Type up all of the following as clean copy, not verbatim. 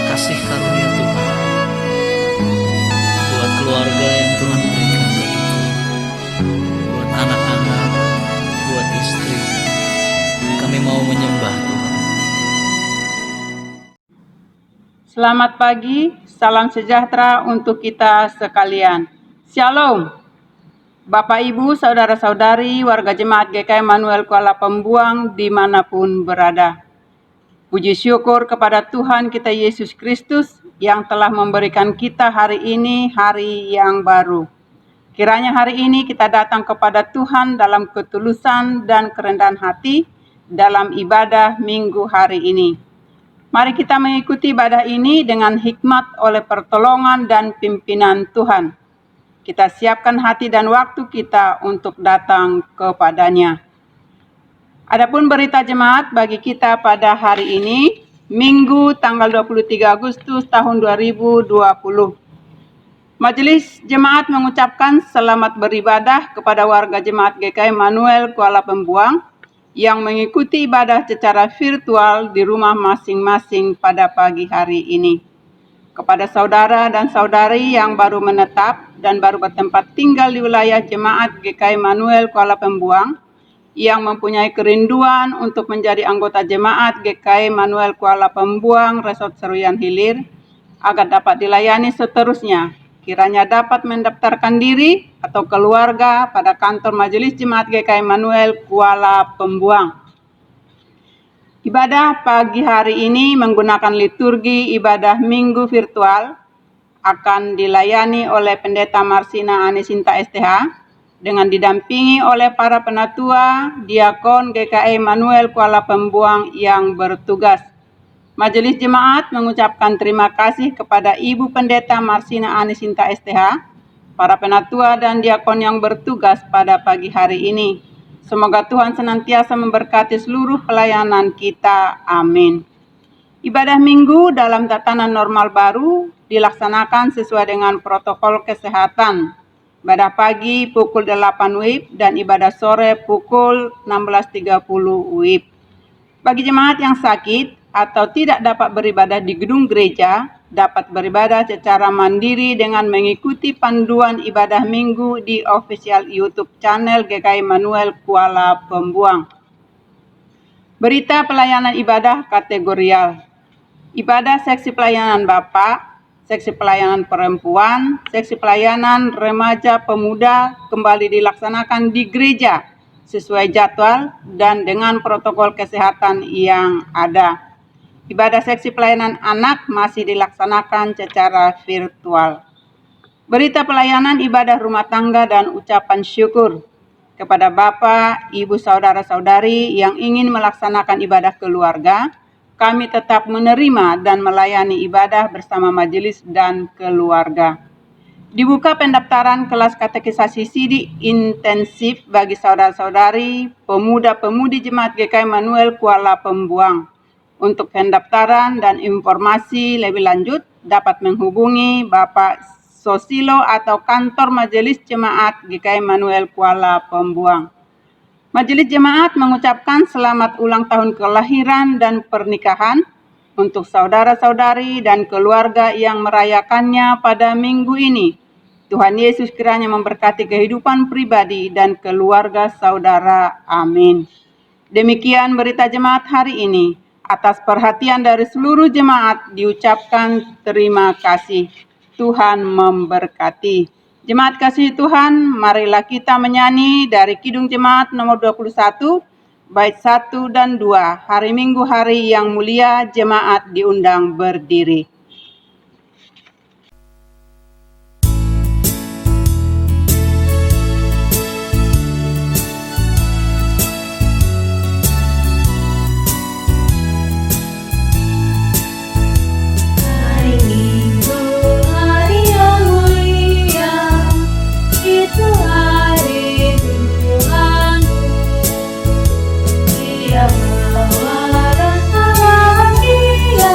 kasih karunia Tuhan, buat keluarga yang Tuhan berikan bagiku, buat anak-anak, buat istri. Kami mau menyembah Tuhan. Selamat pagi, salam sejahtera untuk kita sekalian. Shalom. Bapak, Ibu, Saudara-saudari, warga Jemaat GKI Immanuel Kuala Pembuang dimanapun berada. Puji syukur kepada Tuhan kita Yesus Kristus yang telah memberikan kita hari ini hari yang baru. Kiranya hari ini kita datang kepada Tuhan dalam ketulusan dan kerendahan hati dalam ibadah minggu hari ini. Mari kita mengikuti ibadah ini dengan hikmat oleh pertolongan dan pimpinan Tuhan. Kita siapkan hati dan waktu kita untuk datang kepadanya. Adapun berita jemaat bagi kita pada hari ini, Minggu tanggal 23 Agustus tahun 2020. Majelis Jemaat mengucapkan selamat beribadah kepada warga Jemaat GKI Immanuel Kuala Pembuang yang mengikuti ibadah secara virtual di rumah masing-masing pada pagi hari ini. Kepada saudara dan saudari yang baru menetap dan baru bertempat tinggal di wilayah Jemaat GKI Immanuel Kuala Pembuang yang mempunyai kerinduan untuk menjadi anggota Jemaat GKI Immanuel Kuala Pembuang Resort Seruyan Hilir agar dapat dilayani seterusnya, kiranya dapat mendaftarkan diri atau keluarga pada kantor Majelis Jemaat GKI Immanuel Kuala Pembuang. Ibadah pagi hari ini menggunakan liturgi ibadah minggu virtual akan dilayani oleh Pendeta Marsina Anesinta STH dengan didampingi oleh para penatua diakon GKI Immanuel Kuala Pembuang yang bertugas. Majelis Jemaat mengucapkan terima kasih kepada Ibu Pendeta Marsina Anesinta STH, para penatua dan diakon yang bertugas pada pagi hari ini. Semoga Tuhan senantiasa memberkati seluruh pelayanan kita. Amin. Ibadah minggu dalam tatanan normal baru dilaksanakan sesuai dengan protokol kesehatan. Ibadah pagi pukul 8 WIB dan ibadah sore pukul 16.30 WIB. Bagi jemaat yang sakit atau tidak dapat beribadah di gedung gereja, dapat beribadah secara mandiri dengan mengikuti panduan ibadah minggu di official YouTube channel GKI Immanuel Kuala Pembuang. Berita pelayanan ibadah kategorial. Ibadah seksi pelayanan Bapak, seksi pelayanan perempuan, seksi pelayanan remaja pemuda kembali dilaksanakan di gereja sesuai jadwal dan dengan protokol kesehatan yang ada. Ibadah seksi pelayanan anak masih dilaksanakan secara virtual. Berita pelayanan ibadah rumah tangga dan ucapan syukur kepada Bapak, Ibu, Saudara-saudari yang ingin melaksanakan ibadah keluarga. Kami tetap menerima dan melayani ibadah bersama majelis dan keluarga. Dibuka pendaftaran kelas katekisasi sidik intensif bagi saudara-saudari, pemuda-pemudi Jemaat GKI Immanuel Kuala Pembuang. Untuk pendaftaran dan informasi lebih lanjut dapat menghubungi Bapak Sosilo atau kantor Majelis Jemaat GKI Immanuel Kuala Pembuang. Majelis Jemaat mengucapkan selamat ulang tahun kelahiran dan pernikahan untuk saudara-saudari dan keluarga yang merayakannya pada minggu ini. Tuhan Yesus kiranya memberkati kehidupan pribadi dan keluarga saudara. Amin. Demikian berita jemaat hari ini. Atas perhatian dari seluruh jemaat diucapkan terima kasih. Tuhan memberkati. Jemaat kasih Tuhan, marilah kita menyanyi dari Kidung Jemaat nomor 21, bait 1 dan 2. Hari Minggu hari yang mulia, jemaat diundang berdiri. Bawa rasa bahagia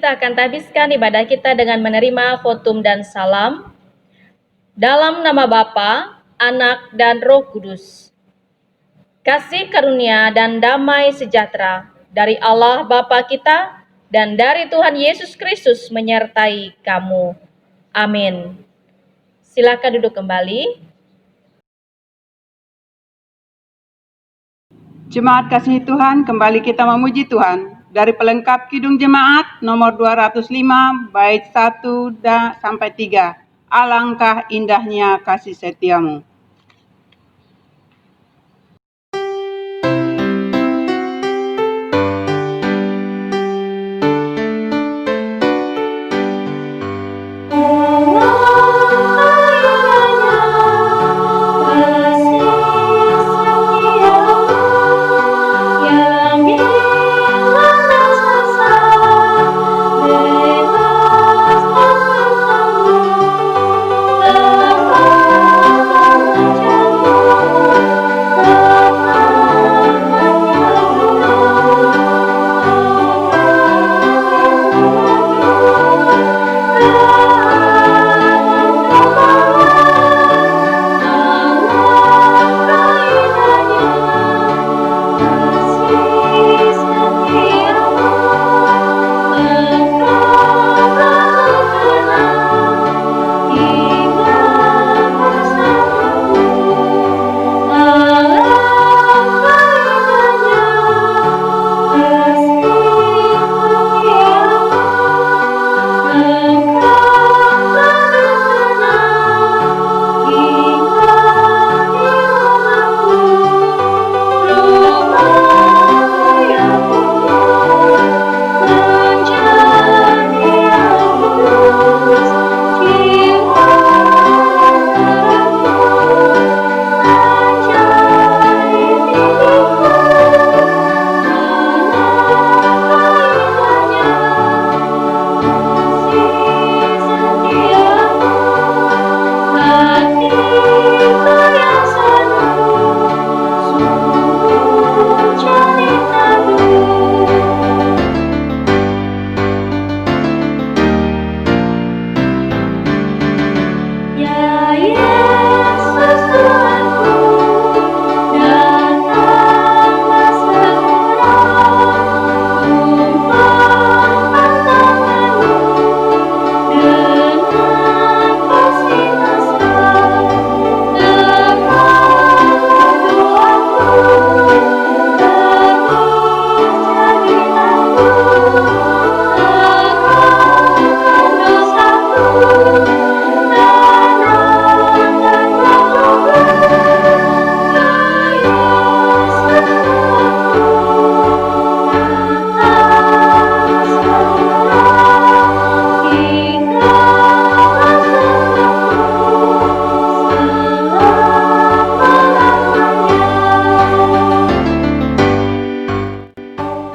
kita akan habiskan ibadah kita dengan menerima votum dan salam. Dalam nama Bapa, Anak, dan Roh Kudus. Kasih karunia dan damai sejahtera dari Allah Bapa kita dan dari Tuhan Yesus Kristus menyertai kamu. Amin. Silakan duduk kembali. Jemaat kasih Tuhan, kembali kita memuji Tuhan. Dari pelengkap Kidung Jemaat nomor 205 bait 1 sampai 3. Alangkah indahnya kasih setiamu.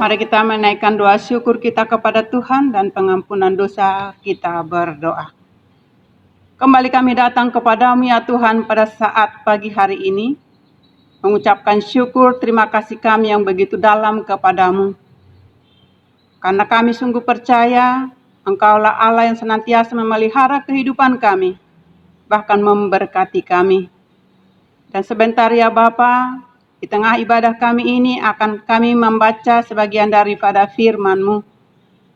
Mari kita menaikkan doa syukur kita kepada Tuhan dan pengampunan dosa kita berdoa. Kembali kami datang kepadamu ya Tuhan pada saat pagi hari ini, mengucapkan syukur terima kasih kami yang begitu dalam kepadamu. Karena kami sungguh percaya Engkaulah Allah yang senantiasa memelihara kehidupan kami, bahkan memberkati kami. Dan sebentar ya Bapa, di tengah ibadah kami ini akan kami membaca sebagian daripada firman-Mu.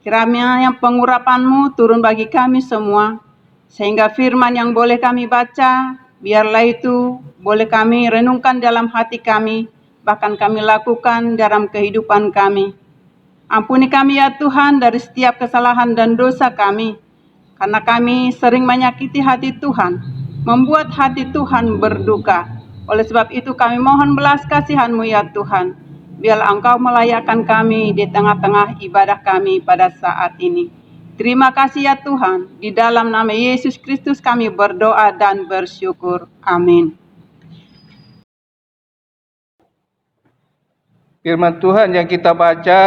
Kiranya yang pengurapan-Mu turun bagi kami semua, sehingga firman yang boleh kami baca, biarlah itu boleh kami renungkan dalam hati kami, bahkan kami lakukan dalam kehidupan kami. Ampuni kami ya Tuhan dari setiap kesalahan dan dosa kami, karena kami sering menyakiti hati Tuhan, membuat hati Tuhan berduka. Oleh sebab itu kami mohon belas kasihan-Mu ya Tuhan. Biarlah Engkau melayakkan kami di tengah-tengah ibadah kami pada saat ini. Terima kasih ya Tuhan. Di dalam nama Yesus Kristus kami berdoa dan bersyukur. Amin. Firman Tuhan yang kita baca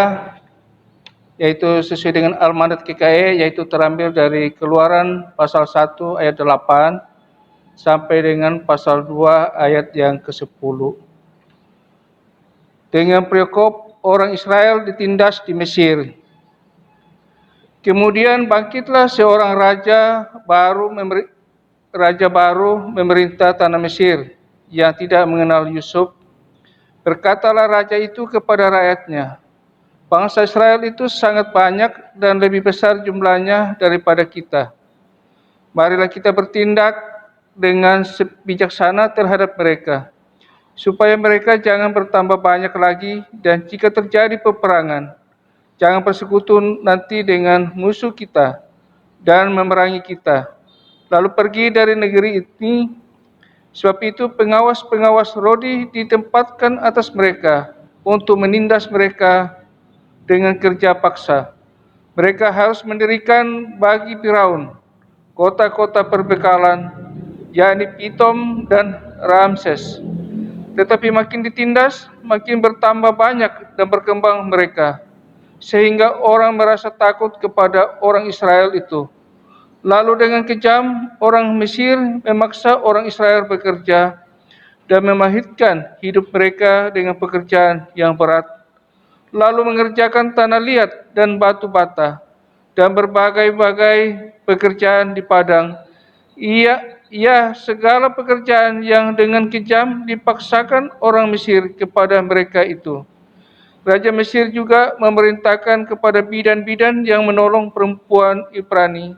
yaitu sesuai dengan Almanat GKI, yaitu terambil dari Keluaran pasal 1 ayat 8 sampai dengan pasal 2 ayat yang ke-10. Dengan Priokop orang Israel ditindas di Mesir. Kemudian bangkitlah seorang raja baru memerintah tanah Mesir yang tidak mengenal Yusuf. Berkatalah raja itu kepada rakyatnya, bangsa Israel itu sangat banyak dan lebih besar jumlahnya daripada kita. Marilah kita bertindak dengan bijaksana terhadap mereka, supaya mereka jangan bertambah banyak lagi, dan jika terjadi peperangan, jangan bersekutu nanti dengan musuh kita dan memerangi kita, lalu pergi dari negeri ini. Sebab itu pengawas-pengawas Rodi ditempatkan atas mereka untuk menindas mereka dengan kerja paksa. Mereka harus mendirikan bagi Firaun kota-kota perbekalan, yakni Pitom dan Ramses. Tetapi makin ditindas, makin bertambah banyak dan berkembang mereka, sehingga orang merasa takut kepada orang Israel itu. Lalu dengan kejam, orang Mesir memaksa orang Israel bekerja dan memahitkan hidup mereka dengan pekerjaan yang berat, lalu mengerjakan tanah liat dan batu bata, dan berbagai-bagai pekerjaan di padang. Segala pekerjaan yang dengan kejam dipaksakan orang Mesir kepada mereka itu. Raja Mesir juga memerintahkan kepada bidan-bidan yang menolong perempuan Ibrani,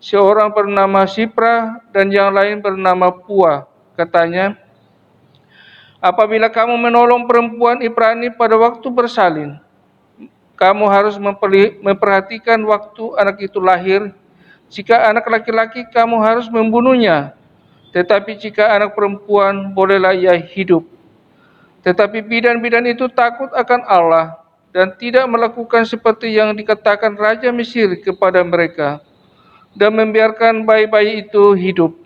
seorang bernama Sipra dan yang lain bernama Pua. Katanya, apabila kamu menolong perempuan Ibrani pada waktu bersalin, kamu harus memperhatikan waktu anak itu lahir. Jika anak laki-laki, kamu harus membunuhnya. Tetapi jika anak perempuan, bolehlah ia hidup. Tetapi bidan-bidan itu takut akan Allah dan tidak melakukan seperti yang dikatakan Raja Mesir kepada mereka, dan membiarkan bayi-bayi itu hidup.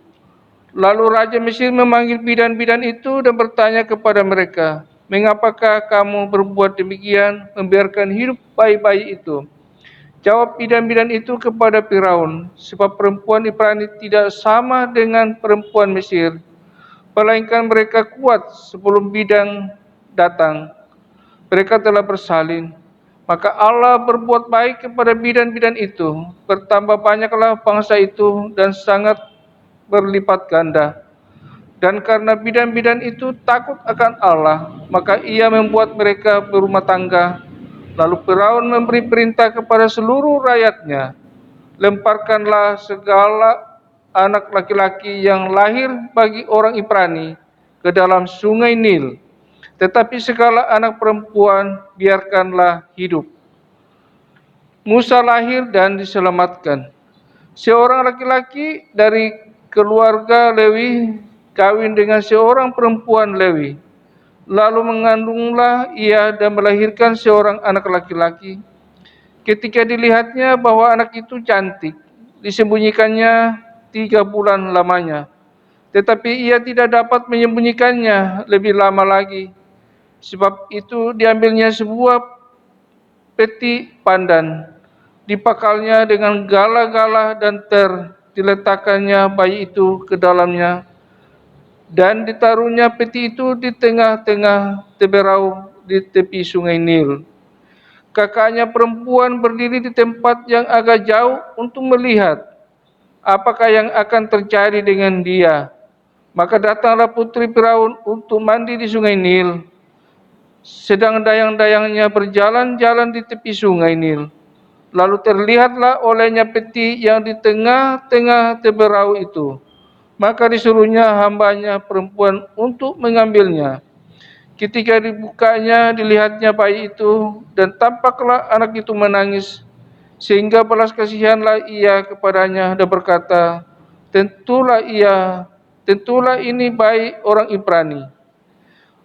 Lalu Raja Mesir memanggil bidan-bidan itu dan bertanya kepada mereka, mengapakah kamu berbuat demikian, membiarkan hidup bayi-bayi itu? Jawab bidan-bidan itu kepada Firaun, sebab perempuan Ibrani tidak sama dengan perempuan Mesir, melainkan mereka kuat sebelum bidang datang. Mereka telah bersalin. Maka Allah berbuat baik kepada bidan-bidan itu, bertambah banyaklah bangsa itu dan sangat berlipat ganda. Dan karena bidan-bidan itu takut akan Allah, maka ia membuat mereka berumah tangga. Lalu Firaun memberi perintah kepada seluruh rakyatnya, lemparkanlah segala anak laki-laki yang lahir bagi orang Ibrani ke dalam sungai Nil, tetapi segala anak perempuan biarkanlah hidup. Musa lahir dan diselamatkan. Seorang laki-laki dari keluarga Lewi kawin dengan seorang perempuan Lewi. Lalu mengandunglah ia dan melahirkan seorang anak laki-laki. Ketika dilihatnya bahwa anak itu cantik, disembunyikannya 3 bulan lamanya. Tetapi ia tidak dapat menyembunyikannya lebih lama lagi. Sebab itu diambilnya sebuah peti pandan, dipakalnya dengan gala-gala dan diletakkannya bayi itu ke dalamnya, dan ditaruhnya peti itu di tengah-tengah teberau di tepi sungai Nil. Kakaknya perempuan berdiri di tempat yang agak jauh untuk melihat apakah yang akan terjadi dengan dia. Maka datanglah putri Firaun untuk mandi di sungai Nil, sedang dayang-dayangnya berjalan-jalan di tepi sungai Nil. Lalu terlihatlah olehnya peti yang di tengah-tengah teberau itu. Maka disuruhnya hambanya perempuan untuk mengambilnya. Ketika dibukanya, dilihatnya bayi itu, dan tampaklah anak itu menangis, sehingga belas kasihanlah ia kepadanya dan berkata, tentulah ini bayi orang Ibrani.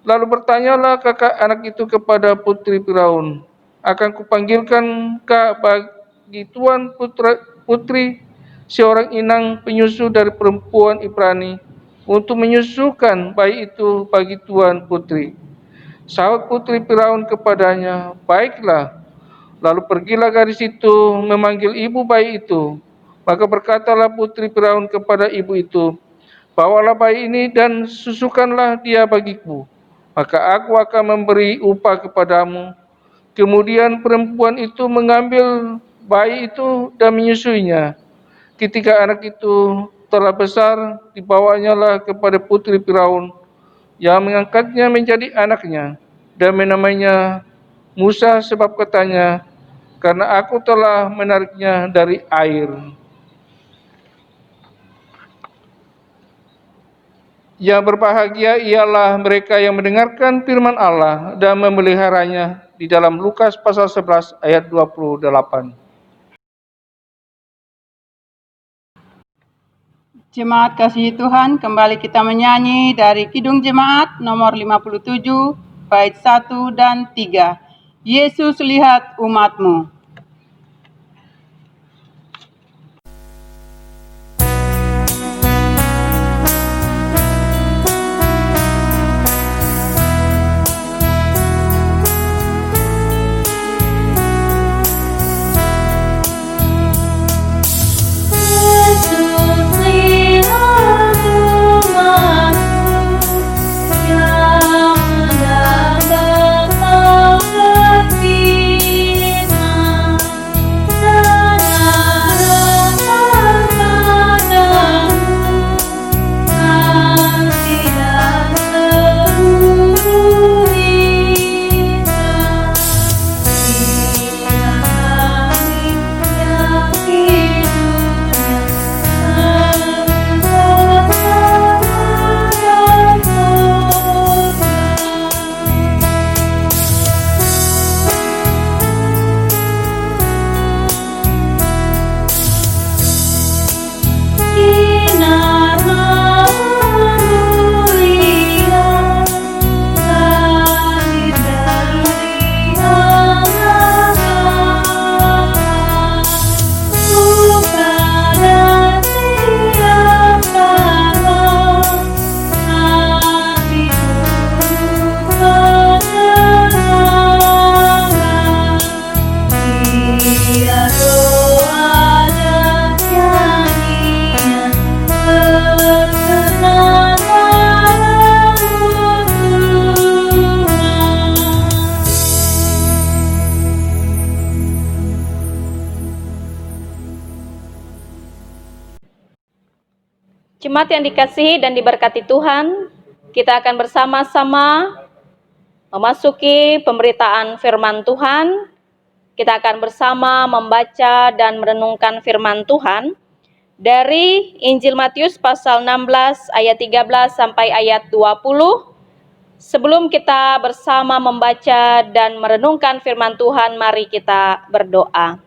Lalu bertanyalah kakak anak itu kepada putri Firaun, akan kupanggilkankah bagi tuan putri seorang inang penyusu dari perempuan Ibrani untuk menyusukan bayi itu bagi tuan putri? Sahut putri Firaun kepadanya, baiklah. Lalu pergilah gadis itu memanggil ibu bayi itu. Maka berkatalah putri Firaun kepada ibu itu, bawalah bayi ini dan susukanlah dia bagiku, maka aku akan memberi upah kepadamu. Kemudian perempuan itu mengambil bayi itu dan menyusuinya. Ketika anak itu telah besar, dibawanya lah kepada putri Firaun, yang mengangkatnya menjadi anaknya, dan menamainya Musa, sebab katanya, karena aku telah menariknya dari air. Yang berbahagia ialah mereka yang mendengarkan firman Allah dan memeliharanya, di dalam Lukas pasal 11 ayat 28. Jemaat kasih Tuhan, kembali kita menyanyi dari Kidung Jemaat nomor 57, bait 1 dan 3. Yesus lihat umatmu. Jemaat yang dikasihi dan diberkati Tuhan, kita akan bersama-sama memasuki pemberitaan firman Tuhan. Kita akan bersama membaca dan merenungkan firman Tuhan dari Injil Matius pasal 16 ayat 13 sampai ayat 20. Sebelum kita bersama membaca dan merenungkan firman Tuhan, mari kita berdoa.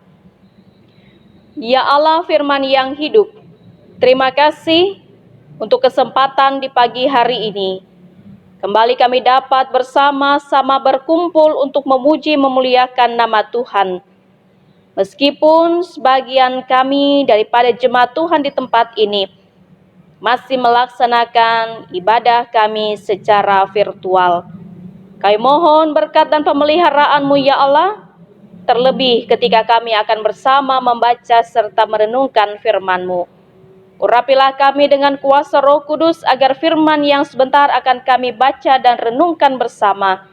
Ya Allah, firman yang hidup, terima kasih untuk kesempatan di pagi hari ini. Kembali kami dapat bersama-sama berkumpul untuk memuji memuliakan nama Tuhan. Meskipun sebagian kami daripada jemaat Tuhan di tempat ini masih melaksanakan ibadah kami secara virtual. Kami mohon berkat dan pemeliharaan-Mu ya Allah, terlebih ketika kami akan bersama membaca serta merenungkan firman-Mu. Urapilah kami dengan kuasa Roh Kudus agar firman yang sebentar akan kami baca dan renungkan bersama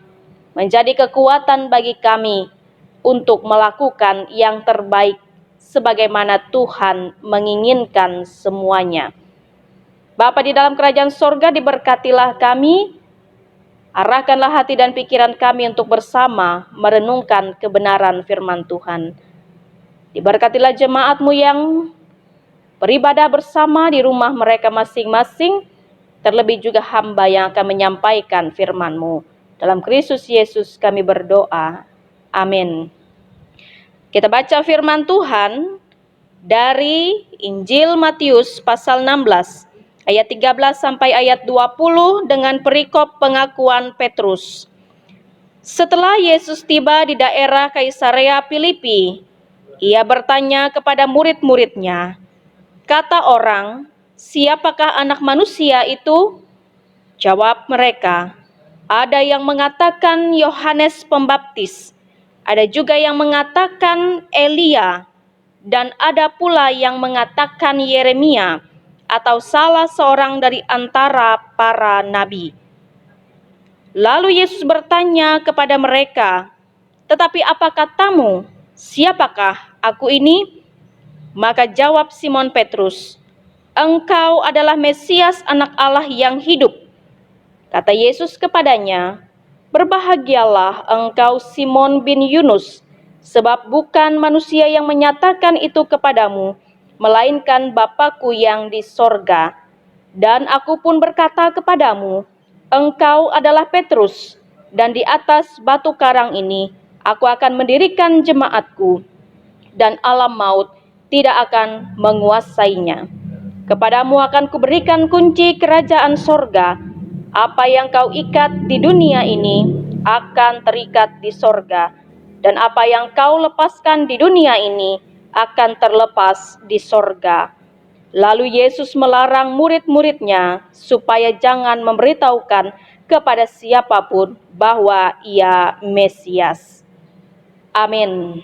menjadi kekuatan bagi kami untuk melakukan yang terbaik sebagaimana Tuhan menginginkan semuanya. Bapa di dalam kerajaan sorga, diberkatilah kami, arahkanlah hati dan pikiran kami untuk bersama merenungkan kebenaran firman Tuhan. Diberkatilah jemaat-Mu yang beribadah bersama di rumah mereka masing-masing, terlebih juga hamba yang akan menyampaikan firman-Mu. Dalam Kristus Yesus kami berdoa. Amin. Kita baca firman Tuhan dari Injil Matius pasal 16, ayat 13 sampai ayat 20 dengan perikop pengakuan Petrus. Setelah Yesus tiba di daerah Kaisarea Filipi, ia bertanya kepada murid-muridnya, kata orang, siapakah anak manusia itu? Jawab mereka, ada yang mengatakan Yohanes Pembaptis, ada juga yang mengatakan Elia, dan ada pula yang mengatakan Yeremia, atau salah seorang dari antara para nabi. Lalu Yesus bertanya kepada mereka, tetapi apa katamu? "Siapakah aku ini?" Maka jawab Simon Petrus, "Engkau adalah Mesias, Anak Allah yang hidup." Kata Yesus kepadanya, "Berbahagialah engkau Simon bin Yunus, sebab bukan manusia yang menyatakan itu kepadamu, melainkan Bapa-Ku yang di sorga. Dan aku pun berkata kepadamu, engkau adalah Petrus, dan di atas batu karang ini aku akan mendirikan jemaatku, dan alam maut tidak akan menguasainya. Kepadamu akan kuberikan kunci kerajaan sorga. Apa yang kau ikat di dunia ini akan terikat di sorga, dan apa yang kau lepaskan di dunia ini akan terlepas di sorga." Lalu Yesus melarang murid-muridnya supaya jangan memberitahukan kepada siapapun bahwa Ia Mesias. Amin.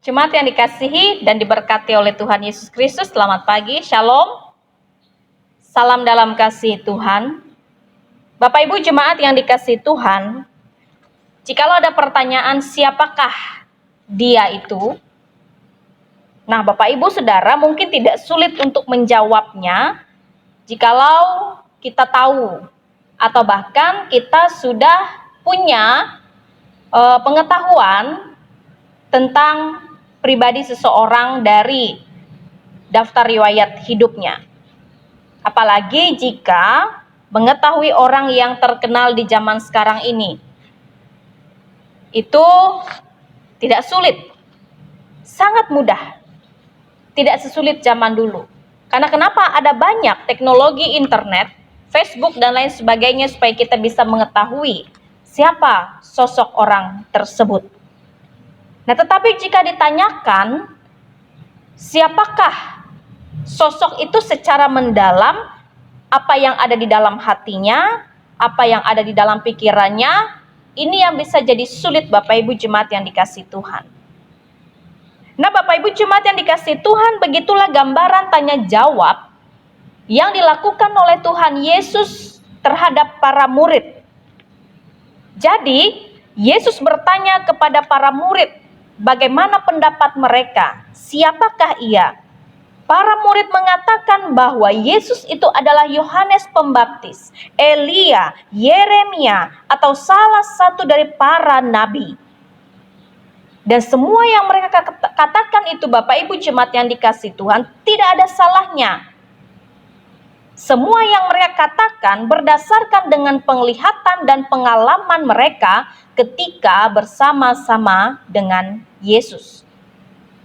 Jemaat yang dikasihi dan diberkati oleh Tuhan Yesus Kristus, selamat pagi, Shalom. Salam dalam kasih Tuhan. Bapak Ibu jemaat yang dikasihi Tuhan, jikalau ada pertanyaan siapakah dia itu, nah Bapak Ibu Saudara mungkin tidak sulit untuk menjawabnya jikalau kita tahu atau bahkan kita sudah punya pengetahuan tentang pribadi seseorang dari daftar riwayat hidupnya. Apalagi jika mengetahui orang yang terkenal di zaman sekarang ini. Itu tidak sulit, sangat mudah. Tidak sesulit zaman dulu. Karena kenapa? Ada banyak teknologi internet, Facebook dan lain sebagainya supaya kita bisa mengetahui siapa sosok orang tersebut. Nah, tetapi jika ditanyakan siapakah sosok itu secara mendalam, apa yang ada di dalam hatinya, apa yang ada di dalam pikirannya, ini yang bisa jadi sulit Bapak Ibu jemaat yang dikasihi Tuhan. Nah Bapak Ibu jemaat yang dikasihi Tuhan, begitulah gambaran tanya jawab yang dilakukan oleh Tuhan Yesus terhadap para murid. Jadi Yesus bertanya kepada para murid, bagaimana pendapat mereka? Siapakah Ia? Para murid mengatakan bahwa Yesus itu adalah Yohanes Pembaptis, Elia, Yeremia, atau salah satu dari para nabi. Dan semua yang mereka katakan itu Bapak Ibu jemaat yang dikasihi Tuhan tidak ada salahnya. Semua yang mereka katakan berdasarkan dengan penglihatan dan pengalaman mereka ketika bersama-sama dengan Yesus.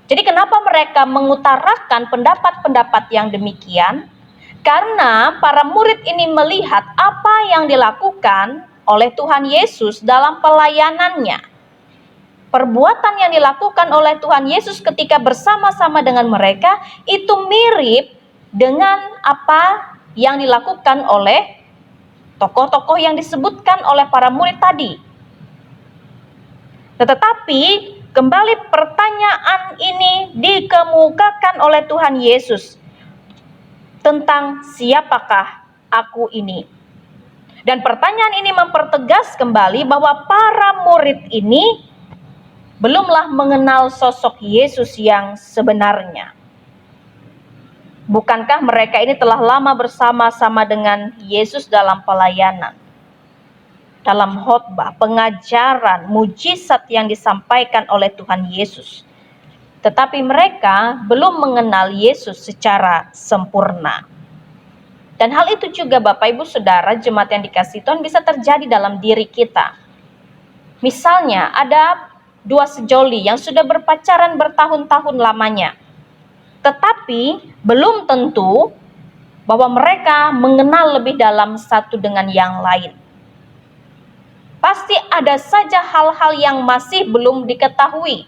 Jadi kenapa mereka mengutarakan pendapat-pendapat yang demikian? Karena para murid ini melihat apa yang dilakukan oleh Tuhan Yesus dalam pelayanannya. Perbuatan yang dilakukan oleh Tuhan Yesus ketika bersama-sama dengan mereka itu mirip dengan apa yang dilakukan oleh tokoh-tokoh yang disebutkan oleh para murid tadi. Tetapi kembali pertanyaan ini dikemukakan oleh Tuhan Yesus tentang siapakah aku ini. Dan pertanyaan ini mempertegas kembali bahwa para murid ini belumlah mengenal sosok Yesus yang sebenarnya. Bukankah mereka ini telah lama bersama-sama dengan Yesus dalam pelayanan, dalam khotbah, pengajaran, mujizat yang disampaikan oleh Tuhan Yesus. Tetapi mereka belum mengenal Yesus secara sempurna. Dan hal itu juga Bapak Ibu Saudara jemaat yang dikasihi Tuhan bisa terjadi dalam diri kita. Misalnya ada dua sejoli yang sudah berpacaran bertahun-tahun lamanya, tetapi belum tentu bahwa mereka mengenal lebih dalam satu dengan yang lain. Pasti ada saja hal-hal yang masih belum diketahui,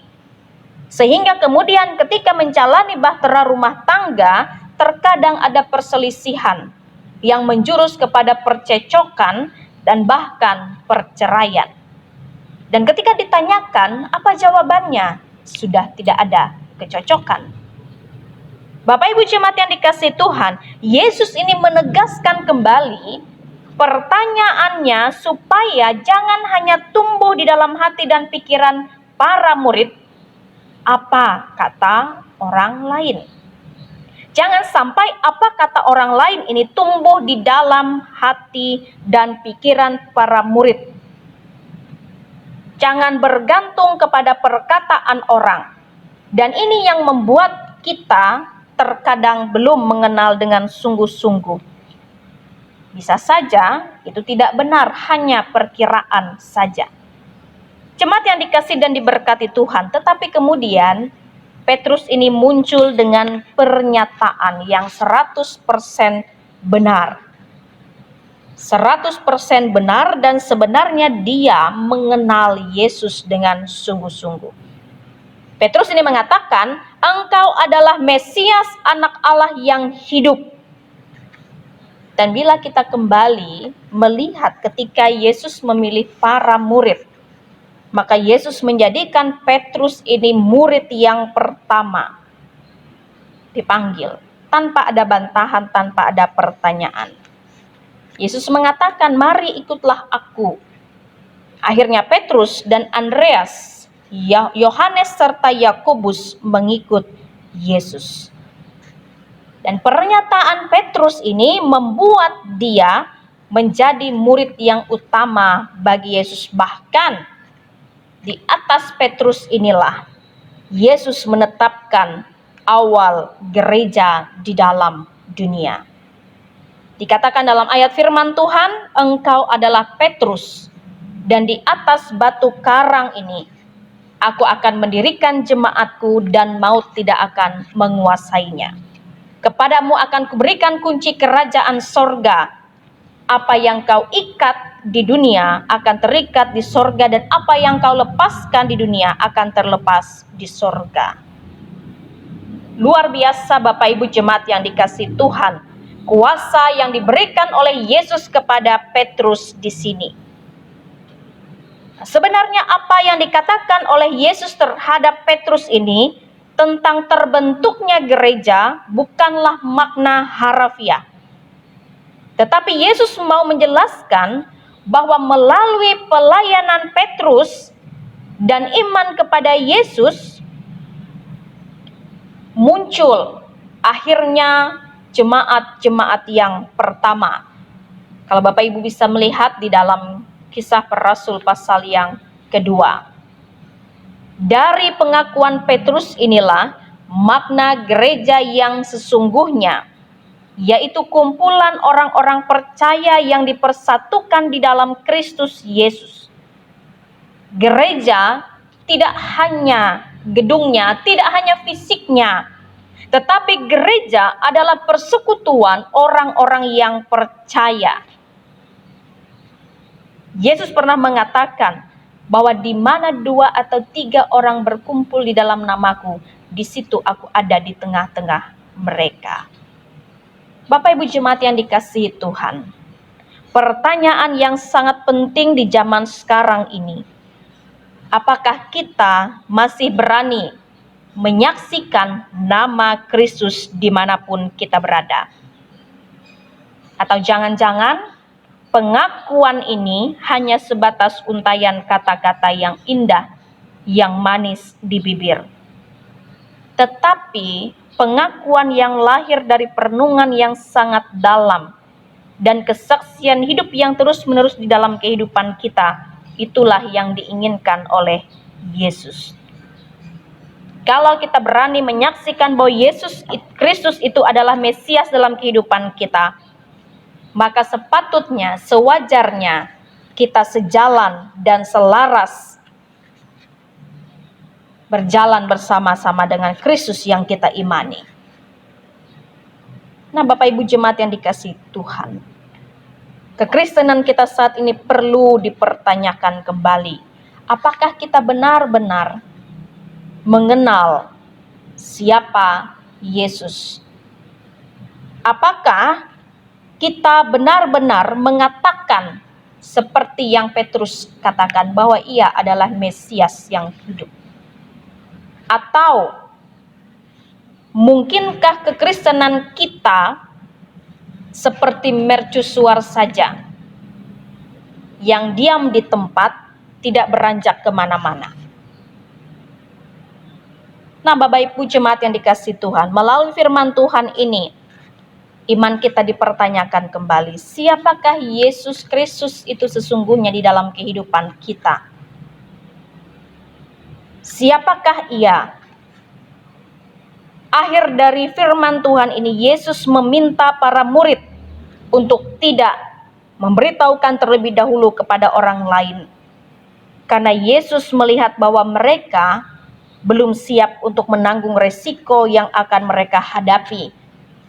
sehingga kemudian ketika menjalani bahtera rumah tangga, terkadang ada perselisihan yang menjurus kepada percecokan dan bahkan perceraian. Dan ketika ditanyakan, apa jawabannya? Sudah tidak ada kecocokan. Bapak Ibu jemaat yang dikasihi Tuhan, Yesus ini menegaskan kembali Pertanyaannya supaya jangan hanya tumbuh di dalam hati dan pikiran para murid, apa kata orang lain. Jangan sampai apa kata orang lain ini tumbuh di dalam hati dan pikiran para murid. Jangan bergantung kepada perkataan orang. Dan ini yang membuat kita terkadang belum mengenal dengan sungguh-sungguh. Bisa saja itu tidak benar, hanya perkiraan saja. Jemaat yang dikasihi dan diberkati Tuhan, tetapi kemudian Petrus ini muncul dengan pernyataan yang 100% benar. 100% benar, dan sebenarnya dia mengenal Yesus dengan sungguh-sungguh. Petrus ini mengatakan, engkau adalah Mesias, anak Allah yang hidup. Dan bila kita kembali melihat ketika Yesus memilih para murid, maka Yesus menjadikan Petrus ini murid yang pertama dipanggil, tanpa ada bantahan, tanpa ada pertanyaan. Yesus mengatakan, mari ikutlah aku. Akhirnya Petrus dan Andreas, Yohanes serta Yakobus mengikut Yesus. Dan pernyataan Petrus ini membuat dia menjadi murid yang utama bagi Yesus. Bahkan di atas Petrus inilah Yesus menetapkan awal gereja di dalam dunia. Dikatakan dalam ayat firman Tuhan, engkau adalah Petrus, dan di atas batu karang ini aku akan mendirikan jemaatku, dan maut tidak akan menguasainya. Kepadamu akan kuberikan kunci kerajaan sorga. Apa yang kau ikat di dunia akan terikat di sorga, dan apa yang kau lepaskan di dunia akan terlepas di sorga. Luar biasa Bapak Ibu jemaat yang dikasihi Tuhan. Kuasa yang diberikan oleh Yesus kepada Petrus di sini. Sebenarnya apa yang dikatakan oleh Yesus terhadap Petrus ini tentang terbentuknya gereja bukanlah makna harafiah. Tetapi Yesus mau menjelaskan bahwa melalui pelayanan Petrus dan iman kepada Yesus, muncul akhirnya jemaat-jemaat yang pertama. Kalau Bapak Ibu bisa melihat di dalam Kisah Para Rasul pasal yang kedua. Dari pengakuan Petrus inilah makna gereja yang sesungguhnya, yaitu kumpulan orang-orang percaya yang dipersatukan di dalam Kristus Yesus. Gereja tidak hanya gedungnya, tidak hanya fisiknya, tetapi gereja adalah persekutuan orang-orang yang percaya. Yesus pernah mengatakan bahwa di mana 2 atau 3 orang berkumpul di dalam namaku, di situ aku ada di tengah-tengah mereka. Bapak Ibu jemaat yang dikasihi Tuhan, pertanyaan yang sangat penting di zaman sekarang ini, apakah kita masih berani menyaksikan nama Kristus dimanapun kita berada? Atau jangan-jangan pengakuan ini hanya sebatas untayan kata-kata yang indah, yang manis di bibir. Tetapi pengakuan yang lahir dari perenungan yang sangat dalam dan kesaksian hidup yang terus-menerus di dalam kehidupan kita, itulah yang diinginkan oleh Yesus. Kalau kita berani menyaksikan bahwa Yesus Kristus itu adalah Mesias dalam kehidupan kita, maka sepatutnya, sewajarnya kita sejalan dan selaras berjalan bersama-sama dengan Kristus yang kita imani. Nah, Bapak Ibu jemaat yang dikasihi Tuhan, kekristenan kita saat ini perlu dipertanyakan kembali. Apakah kita benar-benar mengenal siapa Yesus? Apakah kita benar-benar mengatakan seperti yang Petrus katakan bahwa ia adalah Mesias yang hidup? Atau mungkinkah kekristenan kita seperti mercusuar saja, yang diam di tempat, tidak beranjak kemana-mana. Nah, Bapak Ibu jemaat yang dikasihi Tuhan, melalui firman Tuhan ini, iman kita dipertanyakan kembali. Siapakah Yesus Kristus itu sesungguhnya di dalam kehidupan kita? Siapakah Ia? Akhir dari firman Tuhan ini, Yesus meminta para murid untuk tidak memberitahukan terlebih dahulu kepada orang lain. Karena Yesus melihat bahwa mereka belum siap untuk menanggung resiko yang akan mereka hadapi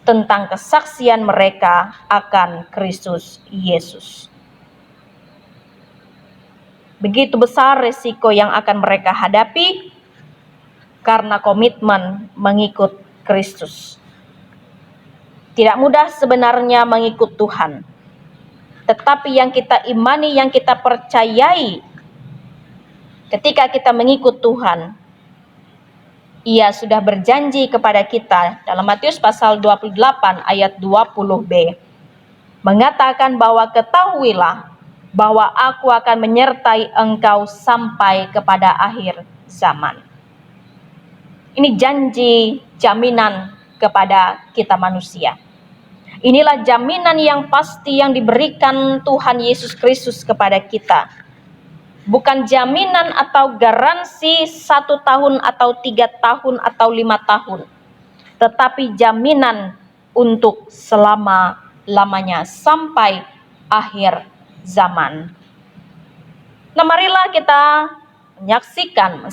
tentang kesaksian mereka akan Kristus Yesus. Begitu besar resiko yang akan mereka hadapi karena komitmen mengikut Kristus. Tidak mudah sebenarnya mengikut Tuhan, tetapi yang kita imani, yang kita percayai, ketika kita mengikut Tuhan, Ia sudah berjanji kepada kita dalam Matius pasal 28 ayat 20b, mengatakan bahwa ketahuilah bahwa aku akan menyertai engkau sampai kepada akhir zaman. Ini janji, jaminan kepada kita manusia. Inilah jaminan yang pasti yang diberikan Tuhan Yesus Kristus kepada kita. Bukan jaminan atau garansi 1 tahun atau 3 tahun atau 5 tahun. Tetapi jaminan untuk selama-lamanya sampai akhir zaman. Nah, marilah kita menyaksikan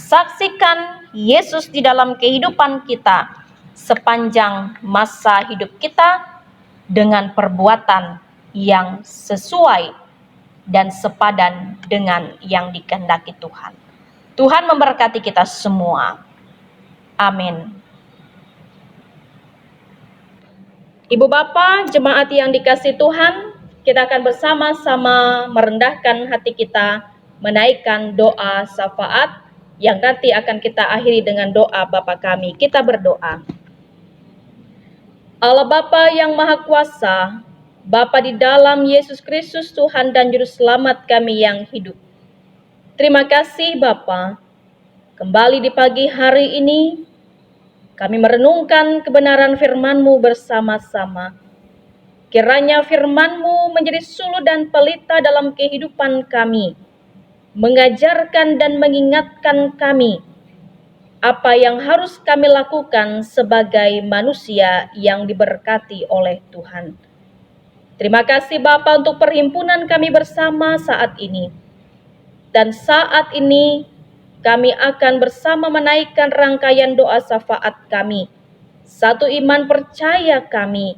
Yesus di dalam kehidupan kita sepanjang masa hidup kita dengan perbuatan yang sesuai dan sepadan dengan yang dikehendaki Tuhan. Tuhan memberkati kita semua. Amin. Ibu Bapa, jemaat yang dikasihi Tuhan, kita akan bersama-sama merendahkan hati kita, menaikkan doa syafaat yang nanti akan kita akhiri dengan doa Bapa kami. Kita berdoa. Allah Bapa yang Maha Kuasa, Bapa di dalam Yesus Kristus Tuhan dan Juru Selamat kami yang hidup. Terima kasih Bapa. Kembali di pagi hari ini, kami merenungkan kebenaran firman-Mu bersama-sama. Kiranya firman-Mu menjadi suluh dan pelita dalam kehidupan kami, mengajarkan dan mengingatkan kami apa yang harus kami lakukan sebagai manusia yang diberkati oleh Tuhan. Terima kasih Bapa untuk perhimpunan kami bersama saat ini. Dan saat ini kami akan bersama menaikkan rangkaian doa syafaat kami. Satu iman percaya kami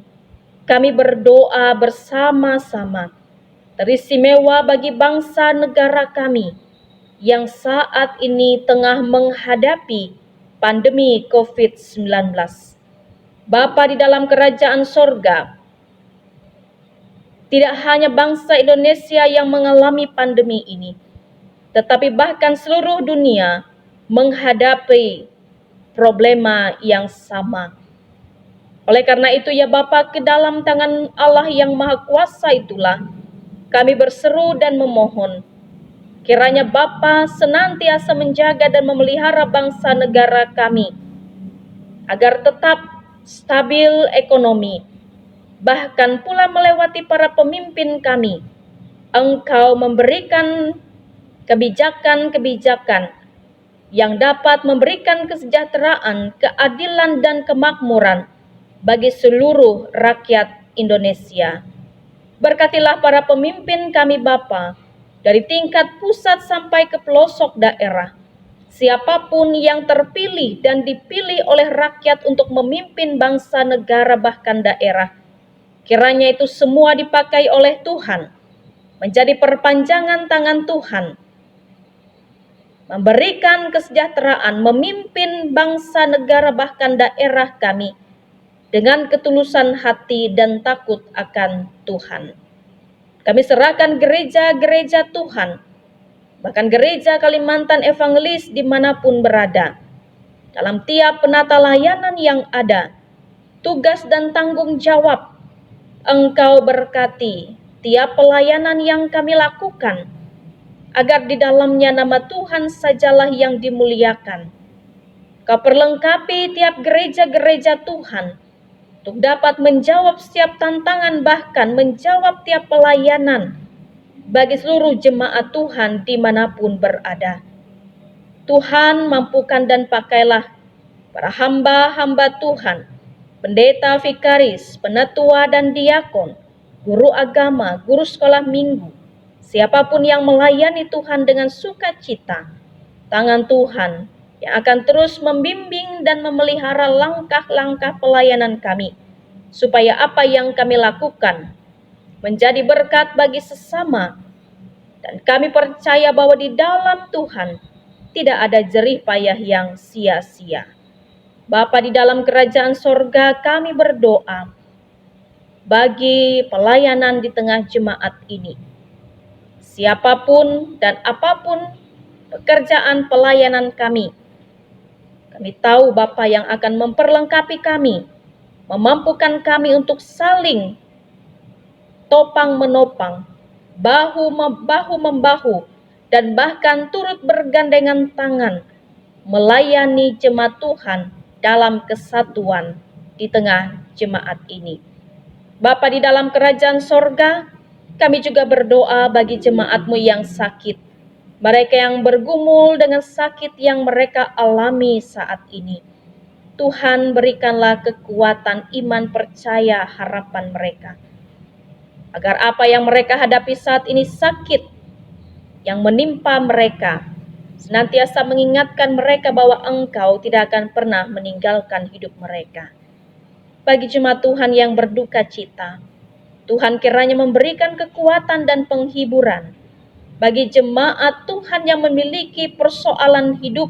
berdoa bersama-sama. Teristimewa bagi bangsa negara kami yang saat ini tengah menghadapi pandemi COVID-19. Bapa di dalam kerajaan sorga, tidak hanya bangsa Indonesia yang mengalami pandemi ini, tetapi bahkan seluruh dunia menghadapi problema yang sama. Oleh karena itu ya Bapa, ke dalam tangan Allah yang Maha Kuasa itulah kami berseru dan memohon. Kiranya Bapa senantiasa menjaga dan memelihara bangsa negara kami, agar tetap stabil ekonomi, bahkan pula melewati para pemimpin kami. Engkau memberikan kebijakan-kebijakan yang dapat memberikan kesejahteraan, keadilan, dan kemakmuran bagi seluruh rakyat Indonesia. Berkatilah para pemimpin kami Bapa, dari tingkat pusat sampai ke pelosok daerah. Siapapun yang terpilih dan dipilih oleh rakyat untuk memimpin bangsa, negara, bahkan daerah, kiranya itu semua dipakai oleh Tuhan, menjadi perpanjangan tangan Tuhan, memberikan kesejahteraan, memimpin bangsa, negara, bahkan daerah kami dengan ketulusan hati dan takut akan Tuhan. Kami serahkan gereja-gereja Tuhan, bahkan gereja Kalimantan Evangelis dimanapun berada, dalam tiap penata layanan yang ada, tugas dan tanggung jawab Engkau berkati, tiap pelayanan yang kami lakukan, agar di dalamnya nama Tuhan sajalah yang dimuliakan. Kau perlengkapi tiap gereja-gereja Tuhan untuk dapat menjawab setiap tantangan, bahkan menjawab tiap pelayanan bagi seluruh jemaat Tuhan dimanapun berada. Tuhan, mampukan dan pakailah para hamba-hamba Tuhan, pendeta, vikaris, penatua dan diakon, guru agama, guru sekolah minggu, siapapun yang melayani Tuhan dengan sukacita. Tangan Tuhan yang akan terus membimbing dan memelihara langkah-langkah pelayanan kami, supaya apa yang kami lakukan menjadi berkat bagi sesama. Dan kami percaya bahwa di dalam Tuhan tidak ada jerih payah yang sia-sia. Bapa di dalam kerajaan sorga, kami berdoa bagi pelayanan di tengah jemaat ini. Siapapun dan apapun pekerjaan pelayanan kami tahu Bapa yang akan memperlengkapi kami, memampukan kami untuk saling topang-menopang, bahu-membahu, dan bahkan turut bergandengan tangan melayani jemaat Tuhan dalam kesatuan di tengah jemaat ini. Bapa di dalam kerajaan sorga, kami juga berdoa bagi jemaat-Mu yang sakit, mereka yang bergumul dengan sakit yang mereka alami saat ini. Tuhan, berikanlah kekuatan iman, percaya, harapan mereka, agar apa yang mereka hadapi saat ini, sakit yang menimpa mereka, senantiasa mengingatkan mereka bahwa Engkau tidak akan pernah meninggalkan hidup mereka. Bagi jemaat Tuhan yang berduka cita, Tuhan kiranya memberikan kekuatan dan penghiburan. Bagi jemaat Tuhan yang memiliki persoalan hidup,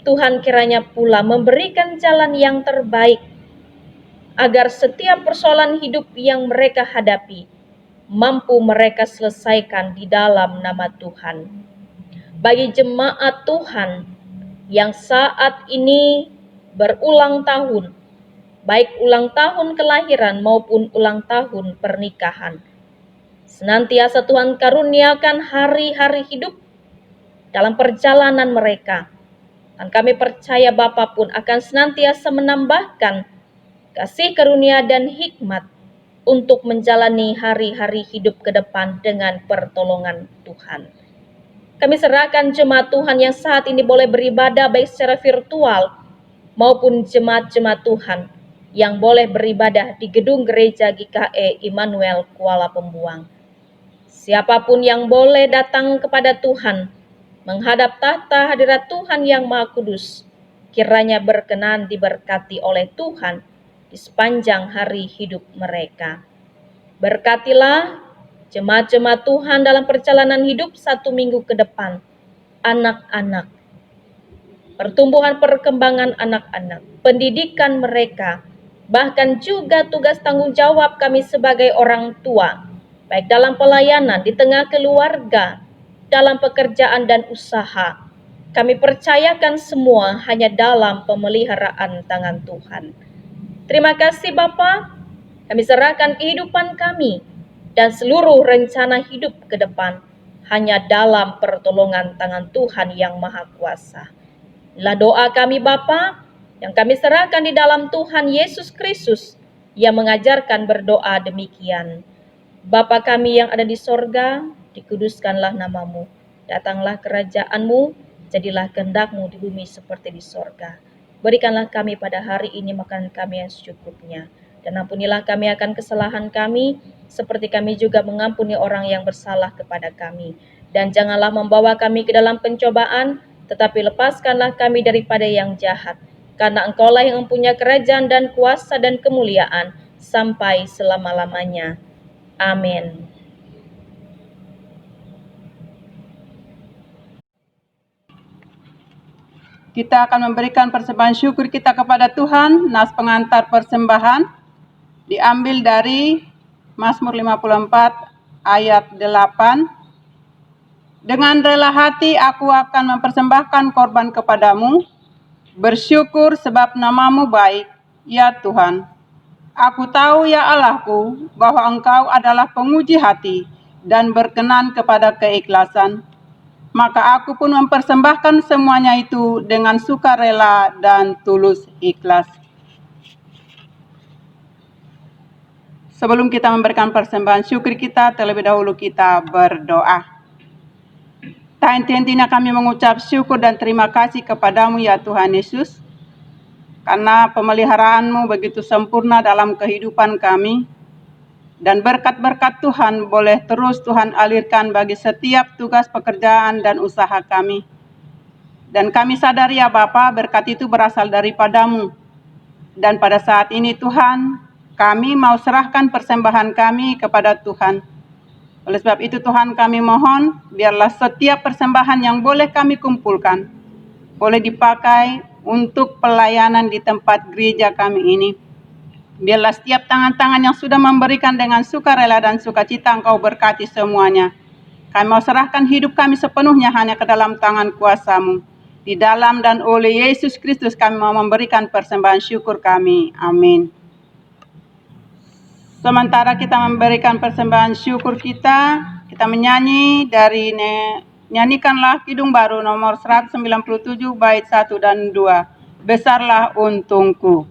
Tuhan kiranya pula memberikan jalan yang terbaik, agar setiap persoalan hidup yang mereka hadapi, mampu mereka selesaikan di dalam nama Tuhan. Bagi jemaat Tuhan yang saat ini berulang tahun, baik ulang tahun kelahiran maupun ulang tahun pernikahan, senantiasa Tuhan karuniakan hari-hari hidup dalam perjalanan mereka. Dan kami percaya Bapa pun akan senantiasa menambahkan kasih karunia dan hikmat untuk menjalani hari-hari hidup ke depan dengan pertolongan Tuhan. Kami serahkan jemaat Tuhan yang saat ini boleh beribadah baik secara virtual maupun jemaat-jemaat Tuhan yang boleh beribadah di gedung gereja GKE Immanuel Kuala Pembuang. Siapapun yang boleh datang kepada Tuhan, menghadap tahta hadirat Tuhan yang Maha Kudus, kiranya berkenan diberkati oleh Tuhan di sepanjang hari hidup mereka. Berkatilah jemaat-jemaat Tuhan dalam perjalanan hidup 1 minggu ke depan, anak-anak, pertumbuhan perkembangan anak-anak, pendidikan mereka, bahkan juga tugas tanggung jawab kami sebagai orang tua, baik dalam pelayanan, di tengah keluarga, dalam pekerjaan dan usaha. Kami percayakan semua hanya dalam pemeliharaan tangan Tuhan. Terima kasih Bapa, kami serahkan kehidupan kami dan seluruh rencana hidup ke depan hanya dalam pertolongan tangan Tuhan yang Maha Kuasa. Inilah doa kami Bapa yang kami serahkan di dalam Tuhan Yesus Kristus yang mengajarkan berdoa demikian. Bapa kami yang ada di sorga, dikuduskanlah namamu. Datanglah kerajaan-Mu, jadilah kehendak-Mu di bumi seperti di sorga. Berikanlah kami pada hari ini makanan kami yang secukupnya. Dan ampunilah kami akan kesalahan kami, seperti kami juga mengampuni orang yang bersalah kepada kami. Dan janganlah membawa kami ke dalam pencobaan, tetapi lepaskanlah kami daripada yang jahat. Karena Engkaulah yang mempunyai kerajaan dan kuasa dan kemuliaan sampai selama-lamanya. Amin. Kita akan memberikan persembahan syukur kita kepada Tuhan. Nas pengantar persembahan diambil dari Mazmur 54 ayat 8. Dengan rela hati aku akan mempersembahkan korban kepadamu, bersyukur sebab namamu baik, ya Tuhan. Aku tahu ya Allahku bahwa Engkau adalah penguji hati dan berkenan kepada keikhlasan. Maka aku pun mempersembahkan semuanya itu dengan sukarela dan tulus ikhlas. Sebelum kita memberikan persembahan syukur kita, terlebih dahulu kita berdoa. Tak henti-hentinya kami mengucap syukur dan terima kasih kepadamu ya Tuhan Yesus, karena pemeliharaanmu begitu sempurna dalam kehidupan kami, dan berkat-berkat Tuhan boleh terus Tuhan alirkan bagi setiap tugas pekerjaan dan usaha kami. Dan kami sadari ya Bapa, berkat itu berasal daripadamu. Dan pada saat ini Tuhan, kami mau serahkan persembahan kami kepada Tuhan. Oleh sebab itu Tuhan kami mohon, biarlah setiap persembahan yang boleh kami kumpulkan, boleh dipakai untuk pelayanan di tempat gereja kami ini. Biarlah setiap tangan-tangan yang sudah memberikan dengan sukarela dan sukacita Engkau berkati semuanya. Kami mau serahkan hidup kami sepenuhnya hanya ke dalam tangan kuasa-Mu. Di dalam dan oleh Yesus Kristus kami mau memberikan persembahan syukur kami. Amin. Sementara kita memberikan persembahan syukur kita menyanyi dari nyanyikanlah Kidung Baru nomor 197 bait 1 dan 2. Besarlah untungku.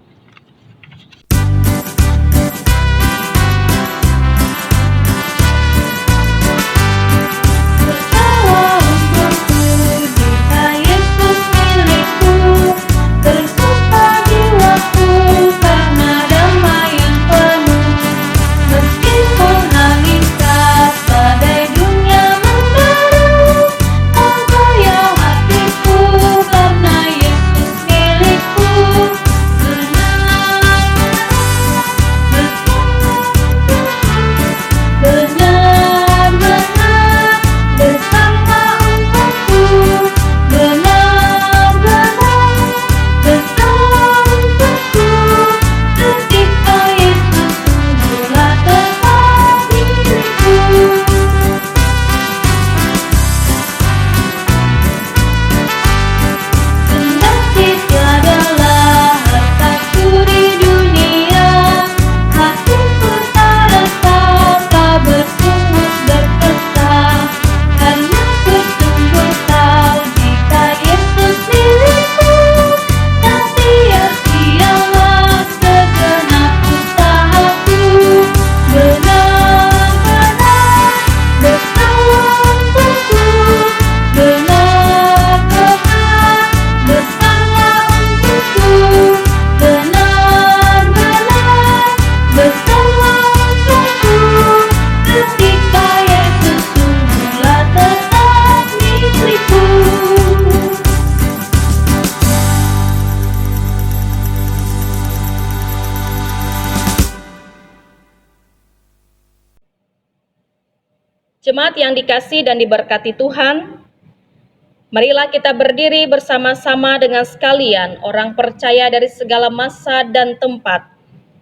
Jemaat yang dikasihi dan diberkati Tuhan, marilah kita berdiri bersama-sama dengan sekalian orang percaya dari segala masa dan tempat.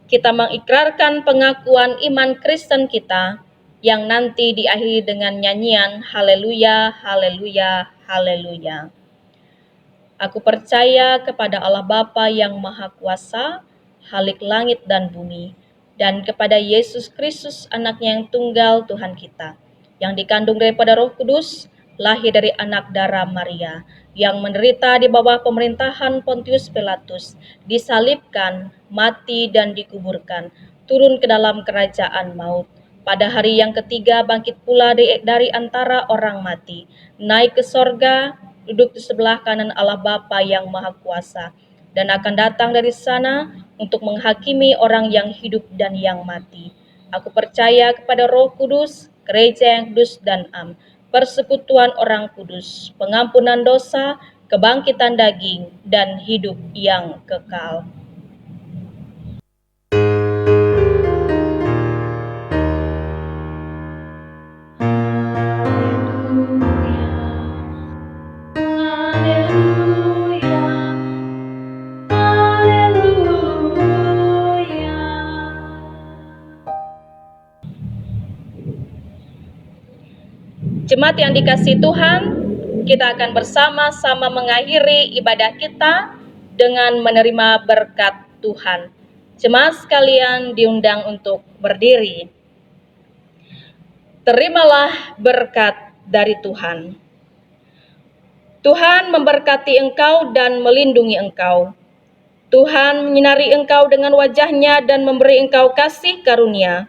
Kita mengikrarkan pengakuan iman Kristen kita yang nanti diakhiri dengan nyanyian Haleluya, Haleluya, Haleluya. Aku percaya kepada Allah Bapa yang Maha Kuasa, Khalik langit dan bumi, dan kepada Yesus Kristus anaknya yang tunggal Tuhan kita, yang dikandung daripada Roh Kudus, lahir dari anak darah Maria, yang menderita di bawah pemerintahan Pontius Pilatus, disalibkan, mati dan dikuburkan, turun ke dalam kerajaan maut. Pada hari yang ketiga bangkit pula dari antara orang mati, naik ke sorga, duduk di sebelah kanan Allah Bapa yang Maha Kuasa, dan akan datang dari sana untuk menghakimi orang yang hidup dan yang mati. Aku percaya kepada Roh Kudus, gereja yang kudus dan am, persekutuan orang kudus, pengampunan dosa, kebangkitan daging, dan hidup yang kekal. Jemaat yang dikasihi Tuhan, kita akan bersama-sama mengakhiri ibadah kita dengan menerima berkat Tuhan. Jemaat sekalian diundang untuk berdiri. Terimalah berkat dari Tuhan. Tuhan memberkati engkau dan melindungi engkau. Tuhan menyinari engkau dengan wajah-Nya dan memberi engkau kasih karunia.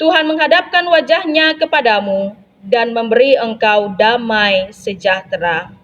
Tuhan menghadapkan wajah-Nya kepadamu dan memberi engkau damai sejahtera.